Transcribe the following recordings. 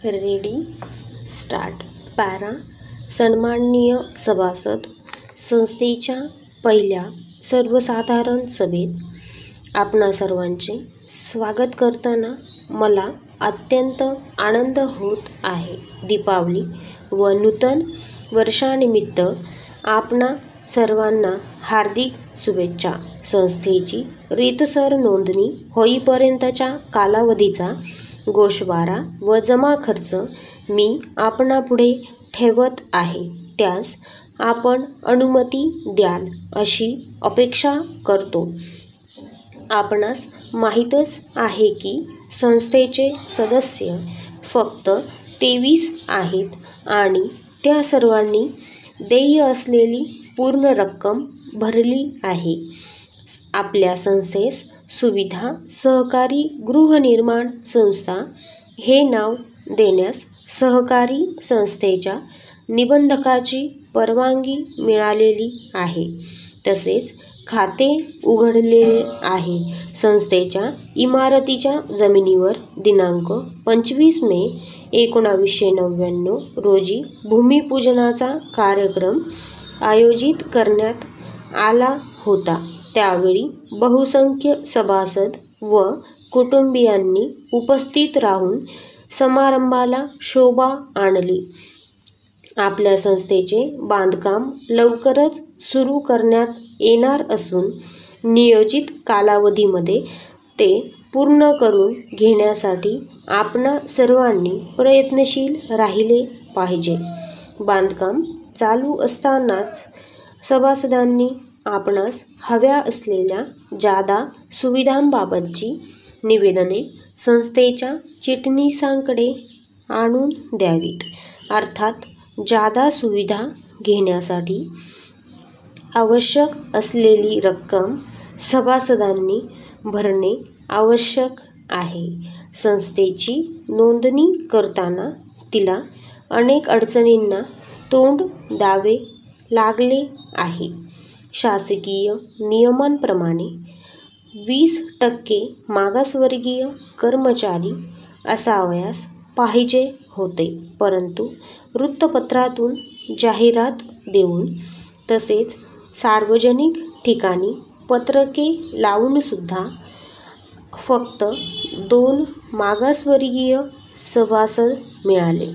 Ready start. Para. सन्माननीय सभासद, संस्थेच्या पहिल्या सर्वसाधारण सभेत आपणा सर्वांचे स्वागत करताना मला अत्यंत आनंद होत आहे. दीपावली व नूतन वर्षानिमित्त आपणा सर्वांना हार्दिक शुभेच्छा. संस्थेची रीतसर नोंदणी होईपर्यंतच्या कालावधीचा गोषवारा व जमा खर्च मी आपणापुढे ठेवत आहे, त्यास आपण अनुमती द्याल अशी अपेक्षा करतो. आपणास माहीतच आहे की संस्थेचे सदस्य फक्त 23 आहेत आणि त्या सर्वांनी देय असलेली पूर्ण रक्कम भरली आहे. आपल्या संस्थेस सुविधा सहकारी गृहनिर्माण संस्था हे नाव देण्यास सहकारी संस्थेच्या निबंधकाची परवानगी मिळालेली आहे. तसेच खाते उघडलेले आहे. संस्थेच्या इमारतीच्या जमिनीवर दिनांक 25 मे 1999 रोजी भूमिपूजनाचा कार्यक्रम आयोजित करण्यात आला होता. त्यावेळी बहुसंख्य सभासद व कुटुंबीयांनी उपस्थित राहून समारंभाला शोभा आणली. आपल्या संस्थेचे बांधकाम लवकरच सुरू करण्यात येणार असून नियोजित कालावधीमध्ये ते पूर्ण करून घेण्यासाठी आपणा सर्वांनी प्रयत्नशील राहिले पाहिजे. बांधकाम चालू असतानाच सभासदांनी आपणास हव्या असलेल्या जादा सुविधांबाबतची निवेदने संस्थेच्या चिटणीसांकडे आणून द्यावीत. अर्थात जादा सुविधा घेण्यासाठी आवश्यक असलेली रक्कम सभासदांनी भरणे आवश्यक आहे. संस्थेची नोंदणी करताना तिला अनेक अडचणींना तोंड द्यावे लागले आहे. शासकीय नियमांप्रमाणे 20% मागासवर्गीय कर्मचारी असावयास पाहिजे होते, परंतु वृत्तपत्रातून जाहिरात देऊन तसेच सार्वजनिक ठिकाणी पत्रके लावूनसुद्धा फक्त 2 मागासवर्गीय सभासद मिळाले.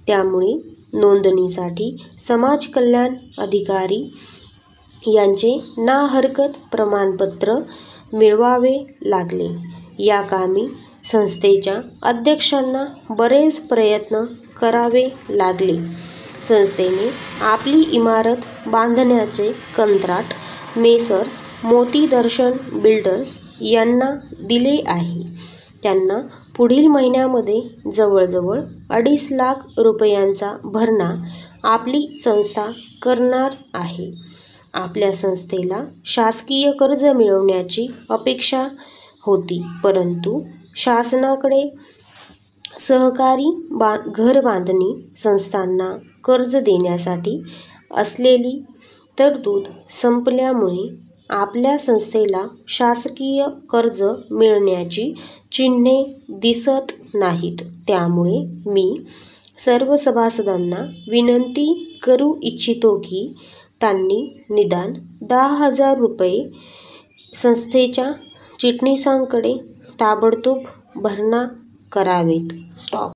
त्यामुळे नोंदणीसाठी समाज कल्याण अधिकारी यांचे ना हरकत प्रमाणपत्र मिळवावे लागले. या कामी संस्थेच्या अध्यक्षांना बरेच प्रयत्न करावे लागले. संस्थेने आपली इमारत बांधण्याचे कंत्राट मेसर्स मोती दर्शन बिल्डर्स यांना दिले आहे. त्यांना पुढील महिन्यामध्ये जवळजवळ 2.5 लाख रुपयांचा भरणा आपली संस्था करणार आहे. आपल्या संस्थेला शासकीय कर्ज मिळवण्याची अपेक्षा होती, परंतु शासनाकडे सहकारी घर बांधणी संस्थांना कर्ज देण्यासाठी असलेली तरतूद संपल्यामुळे आपल्या संस्थेला शासकीय कर्ज मिळण्याची चिन्हे दिसत नाहीत. त्यामुळे मी सर्व सभासदांना विनंती करू इच्छितो की त्यांनी निदान 10,000 रुपये संस्थेच्या चिटणीसांकडे ताबडतोब भरणा करावेत. स्टॉप.